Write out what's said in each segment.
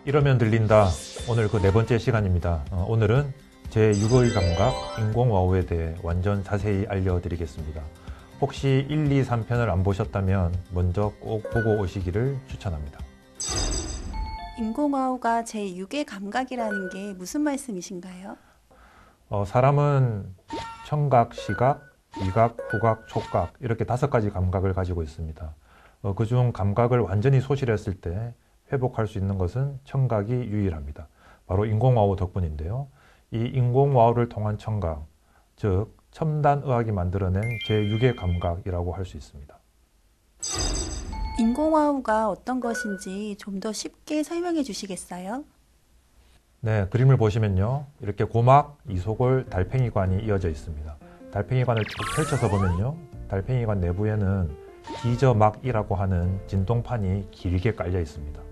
이러면 들린다. 오늘 그 네 번째 시간입니다. 오늘은 제6의 감각 인공와우에 대해 완전 자세히 알려드리겠습니다. 혹시 1, 2, 3편을 안 보셨다면 먼저 꼭 보고 오시기를 추천합니다. 인공와우가 제6의 감각이라는 게 무슨 말씀이신가요? 사람은 청각, 시각, 미각, 후각, 촉각 이렇게 5가지 감각을 가지고 있습니다. 그중 감각을 완전히 소실했을 때 회복할 수 있는 것은 청각이 유일합니다. 바로 인공와우 덕분인데요. 이 인공와우를 통한 청각, 즉 첨단의학이 만들어낸 제6의 감각이라고 할 수 있습니다. 인공와우가 어떤 것인지 좀 더 쉽게 설명해 주시겠어요? 네, 그림을 보시면요. 이렇게 고막, 이소골, 달팽이관이 이어져 있습니다. 달팽이관을 쭉 펼쳐서 보면요. 달팽이관 내부에는 기저막이라고 하는 진동판이 길게 깔려 있습니다.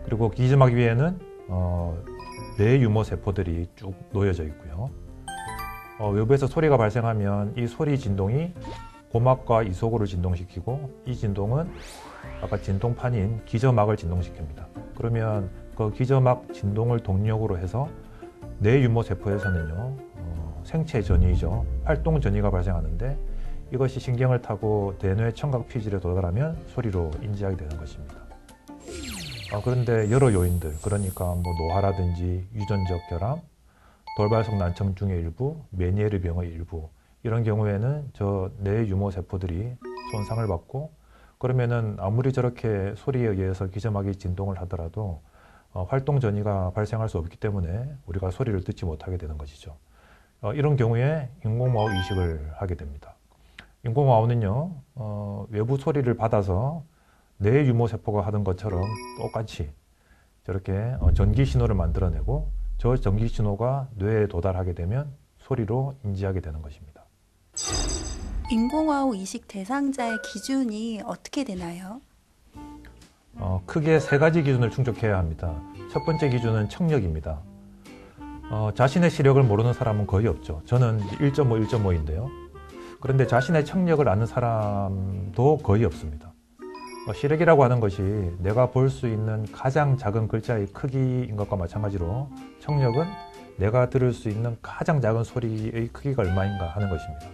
그리고 기저막 위에는 뇌유모 세포들이 쭉 놓여져 있고요. 외부에서 소리가 발생하면 이 소리 진동이 고막과 이소골을 진동시키고 이 진동은 아까 진동판인 기저막을 진동시킵니다. 그러면 그 기저막 진동을 동력으로 해서 뇌유모 세포에서는요, 생체 전이죠, 활동 전이가 발생하는데 이것이 신경을 타고 대뇌 청각 피질에 도달하면 소리로 인지하게 되는 것입니다. 그런데 여러 요인들, 그러니까 뭐 노화라든지 유전적 결함, 돌발성 난청증의 일부, 메니에르 병의 일부 이런 경우에는 저 뇌유모 세포들이 손상을 받고 그러면은 아무리 저렇게 소리에 의해서 기저막이 진동을 하더라도 활동 전이가 발생할 수 없기 때문에 우리가 소리를 듣지 못하게 되는 것이죠. 이런 경우에 인공와우 이식을 하게 됩니다. 인공와우는요, 외부 소리를 받아서 뇌유모 세포가 하던 것처럼 똑같이 저렇게 전기 신호를 만들어내고 저 전기 신호가 뇌에 도달하게 되면 소리로 인지하게 되는 것입니다. 인공와우 이식 대상자의 기준이 어떻게 되나요? 크게 3가지 기준을 충족해야 합니다. 첫 번째 기준은 청력입니다. 자신의 시력을 모르는 사람은 거의 없죠. 저는 1.5, 1.5인데요. 그런데 자신의 청력을 아는 사람도 거의 없습니다. 시력이라고 하는 것이 내가 볼 수 있는 가장 작은 글자의 크기인 것과 마찬가지로 청력은 내가 들을 수 있는 가장 작은 소리의 크기가 얼마인가 하는 것입니다.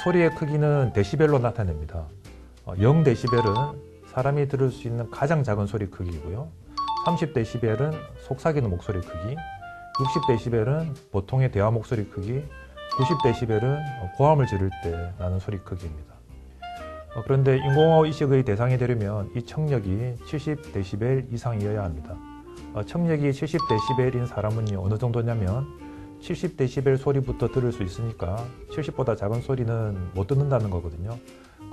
소리의 크기는 데시벨로 나타냅니다. 0데시벨은 사람이 들을 수 있는 가장 작은 소리 크기이고요. 30데시벨은 속삭이는 목소리 크기, 60데시벨은 보통의 대화 목소리 크기, 90데시벨은 고함을 지를 때 나는 소리 크기입니다. 그런데 인공와우 이식의 대상이 되려면 이 청력이 70데시벨 이상이어야 합니다. 청력이 70데시벨인 사람은요, 어느 정도냐면 70데시벨 소리부터 들을 수 있으니까 70보다 작은 소리는 못 듣는다는 거거든요.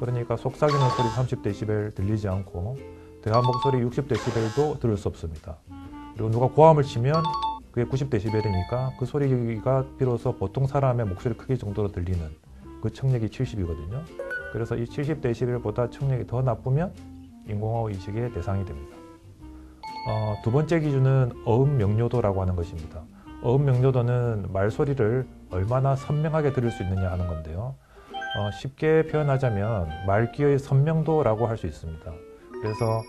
그러니까 속삭이는 소리 30데시벨 들리지 않고 대화 목소리 60데시벨도 들을 수 없습니다. 그리고 누가 고함을 치면 그게 90데시벨이니까 그 소리가 비로소 보통 사람의 목소리 크기 정도로 들리는 그 청력이 70이거든요. 그래서 이 70데시벨보다 청력이 더 나쁘면 인공와우 이식의 대상이 됩니다. 두 번째 기준은 어음 명료도라고 하는 것입니다. 어음 명료도는 말소리를 얼마나 선명하게 들을 수 있느냐 하는 건데요. 쉽게 표현하자면 말귀의 선명도라고 할 수 있습니다. 그래서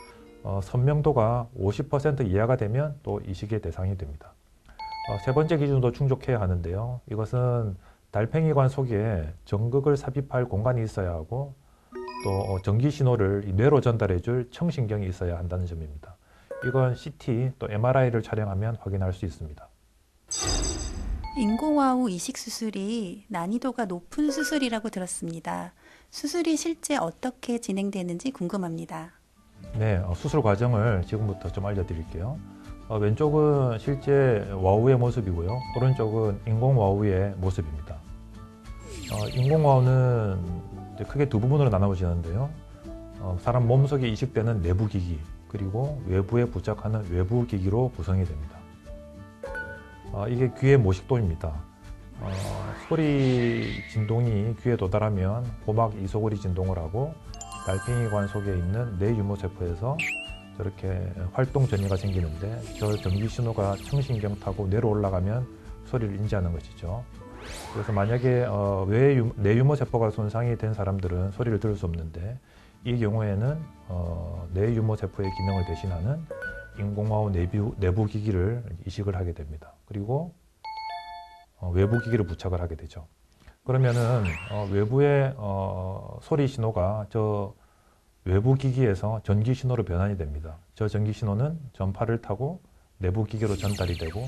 선명도가 50% 이하가 되면 또 이식의 대상이 됩니다. 세 번째 기준도 충족해야 하는데요. 이것은 달팽이관 속에 전극을 삽입할 공간이 있어야 하고 또 전기 신호를 뇌로 전달해 줄 청신경이 있어야 한다는 점입니다. 이건 CT 또 MRI를 촬영하면 확인할 수 있습니다. 인공와우 이식 수술이 난이도가 높은 수술이라고 들었습니다. 수술이 실제 어떻게 진행되는지 궁금합니다. 네, 수술 과정을 지금부터 좀 알려드릴게요. 왼쪽은 실제 와우의 모습이고요. 오른쪽은 인공와우의 모습입니다. 인공와우는 크게 두 부분으로 나눠지는데요. 사람 몸속에 이식되는 내부기기 그리고 외부에 부착하는 외부기기로 구성이 됩니다. 이게 귀의 모식도입니다. 소리 진동이 귀에 도달하면 고막 이소골이 진동을 하고 달팽이관 속에 있는 뇌유모 세포에서 저렇게 활동 전이가 생기는데 저 전기 신호가 청신경 타고 뇌로 올라가면 소리를 인지하는 것이죠. 그래서 만약에 뇌유모 세포가 손상이 된 사람들은 소리를 들을 수 없는데 이 경우에는 뇌유모 세포의 기능을 대신하는 인공화호 내부 기기를 이식을 하게 됩니다. 그리고 외부 기기를 부착을 하게 되죠. 그러면은 외부의 소리 신호가 저 외부 기기에서 전기 신호로 변환이 됩니다. 저 전기 신호는 전파를 타고 내부 기기로 전달이 되고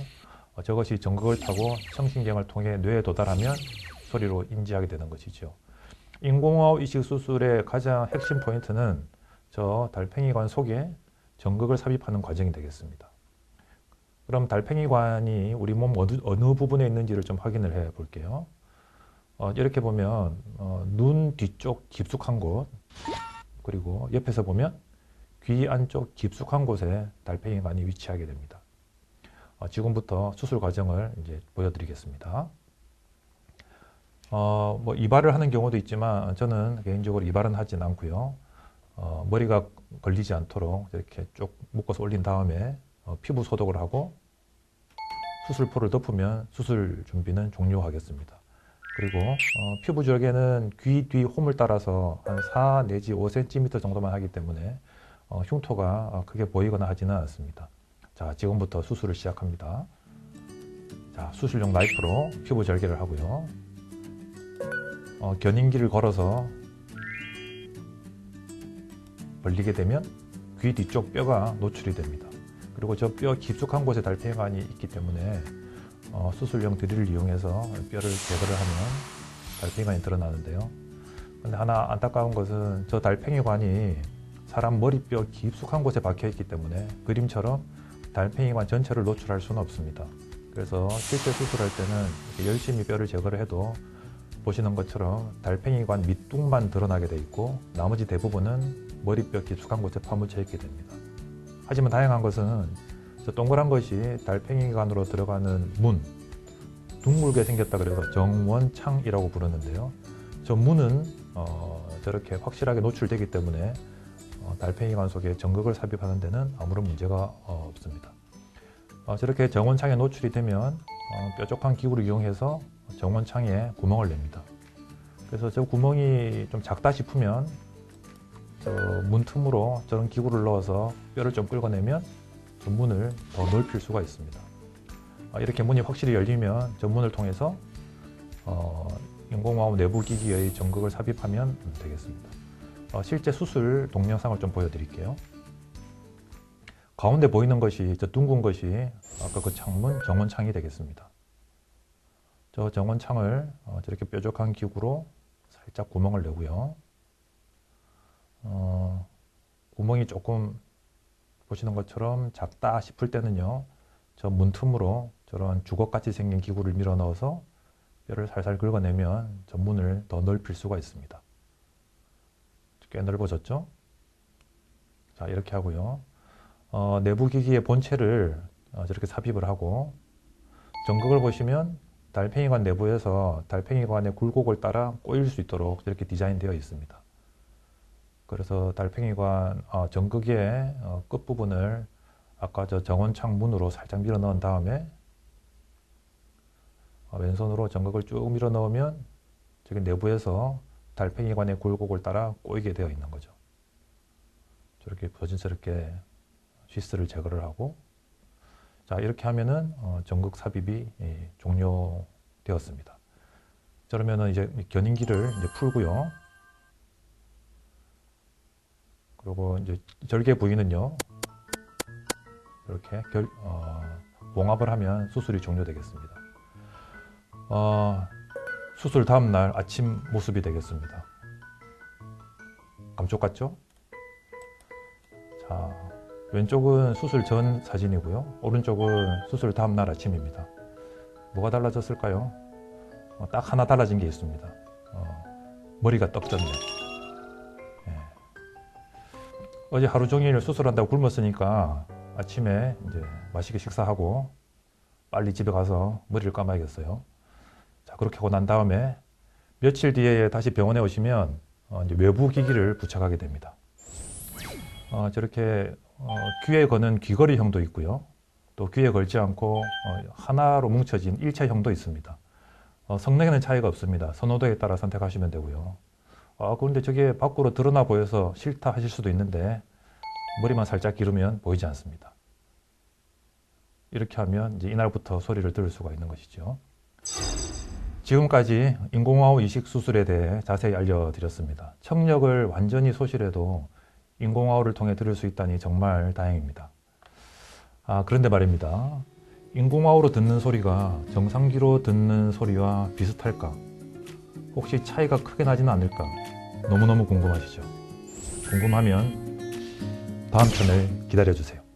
저것이 전극을 타고 청신경을 통해 뇌에 도달하면 소리로 인지하게 되는 것이죠. 인공화호 이식 수술의 가장 핵심 포인트는 저 달팽이관 속에 전극을 삽입하는 과정이 되겠습니다. 그럼 달팽이관이 우리 몸 어느 부분에 있는지를 좀 확인을 해 볼게요. 이렇게 보면 눈 뒤쪽 깊숙한 곳, 그리고 옆에서 보면 귀 안쪽 깊숙한 곳에 달팽이관이 위치하게 됩니다. 지금부터 수술 과정을 이제 보여드리겠습니다. 뭐 이발을 하는 경우도 있지만 저는 개인적으로 이발은 하진 않고요. 머리가 걸리지 않도록 이렇게 쭉 묶어서 올린 다음에 피부 소독을 하고 수술포를 덮으면 수술 준비는 종료하겠습니다. 그리고 피부 절개는 귀 뒤 홈을 따라서 한 4 내지 5cm 정도만 하기 때문에 흉터가 크게 보이거나 하지는 않습니다. 자, 지금부터 수술을 시작합니다. 자, 수술용 나이프로 피부 절개를 하고요. 견인기를 걸어서 벌리게 되면 귀 뒤쪽 뼈가 노출이 됩니다. 그리고 저 뼈 깊숙한 곳에 달팽이관이 있기 때문에 수술용 드릴을 이용해서 뼈를 제거를 하면 달팽이관이 드러나는데요. 근데 하나 안타까운 것은 저 달팽이관이 사람 머리뼈 깊숙한 곳에 박혀 있기 때문에 그림처럼 달팽이관 전체를 노출할 수는 없습니다. 그래서 실제 수술할 때는 열심히 뼈를 제거를 해도 보시는 것처럼 달팽이관 밑둥만 드러나게 돼 있고 나머지 대부분은 머리뼈 깊숙한 곳에 파묻혀 있게 됩니다. 하지만 다행한 것은 저 동그란 것이 달팽이관으로 들어가는 문, 둥글게 생겼다 그래서 정원창이라고 부르는데요. 저 문은 저렇게 확실하게 노출되기 때문에 달팽이관 속에 전극을 삽입하는 데는 아무런 문제가 없습니다. 저렇게 정원창에 노출이 되면 뾰족한 기구를 이용해서 정원창에 구멍을 냅니다. 그래서 저 구멍이 좀 작다 싶으면 저 문 틈으로 저런 기구를 넣어서 뼈를 좀 끌어내면 저 문을 더 넓힐 수가 있습니다. 이렇게 문이 확실히 열리면 저 문을 통해서 인공화호 내부 기기의 전극을 삽입하면 되겠습니다. 실제 수술 동영상을 좀 보여드릴게요. 가운데 보이는 것이 저 둥근 것이 아까 그 창문 정원창이 되겠습니다. 저 정원창을 저렇게 뾰족한 기구로 살짝 구멍을 내고요. 구멍이 조금 보시는 것처럼 작다 싶을 때는요, 저 문틈으로 저런 주걱같이 생긴 기구를 밀어 넣어서 뼈를 살살 긁어내면 저 문을 더 넓힐 수가 있습니다. 꽤 넓어졌죠? 자, 이렇게 하고요. 내부 기기의 본체를 저렇게 삽입을 하고 전극을 보시면 달팽이관 내부에서 달팽이관의 굴곡을 따라 꼬일 수 있도록 이렇게 디자인되어 있습니다. 그래서 달팽이관 전극의 끝부분을 아까 저 정원창 문으로 살짝 밀어 넣은 다음에 왼손으로 전극을 쭉 밀어 넣으면 저기 내부에서 달팽이관의 굴곡을 따라 꼬이게 되어 있는 거죠. 저렇게 조심스럽게 휘스를 제거를 하고, 자, 이렇게 하면은 전극 삽입이 종료되었습니다. 그러면은 이제 견인기를 이제 풀고요. 그리고 이제 절개 부위는요, 이렇게 봉합을 하면 수술이 종료되겠습니다. 수술 다음 날 아침 모습이 되겠습니다. 감쪽 같죠? 자, 왼쪽은 수술 전 사진이고요. 오른쪽은 수술 다음 날 아침입니다. 뭐가 달라졌을까요? 딱 하나 달라진 게 있습니다. 머리가 떡졌네. 예. 어제 하루 종일 수술한다고 굶었으니까 아침에 이제 맛있게 식사하고 빨리 집에 가서 머리를 감아야겠어요. 자, 그렇게 하고 난 다음에 며칠 뒤에 다시 병원에 오시면 이제 외부 기기를 부착하게 됩니다. 저렇게 귀에 거는 귀걸이형도 있고요. 또 귀에 걸지 않고 하나로 뭉쳐진 일체형도 있습니다. 성능에는 차이가 없습니다. 선호도에 따라 선택하시면 되고요. 그런데 저게 밖으로 드러나 보여서 싫다 하실 수도 있는데 머리만 살짝 기르면 보이지 않습니다. 이렇게 하면 이제 이날부터 소리를 들을 수가 있는 것이죠. 지금까지 인공와우 이식 수술에 대해 자세히 알려드렸습니다. 청력을 완전히 소실해도 인공와우를 통해 들을 수 있다니 정말 다행입니다. 그런데 말입니다. 인공와우로 듣는 소리가 정상기로 듣는 소리와 비슷할까? 혹시 차이가 크게 나지는 않을까? 너무너무 궁금하시죠? 궁금하면 다음 편을 기다려주세요.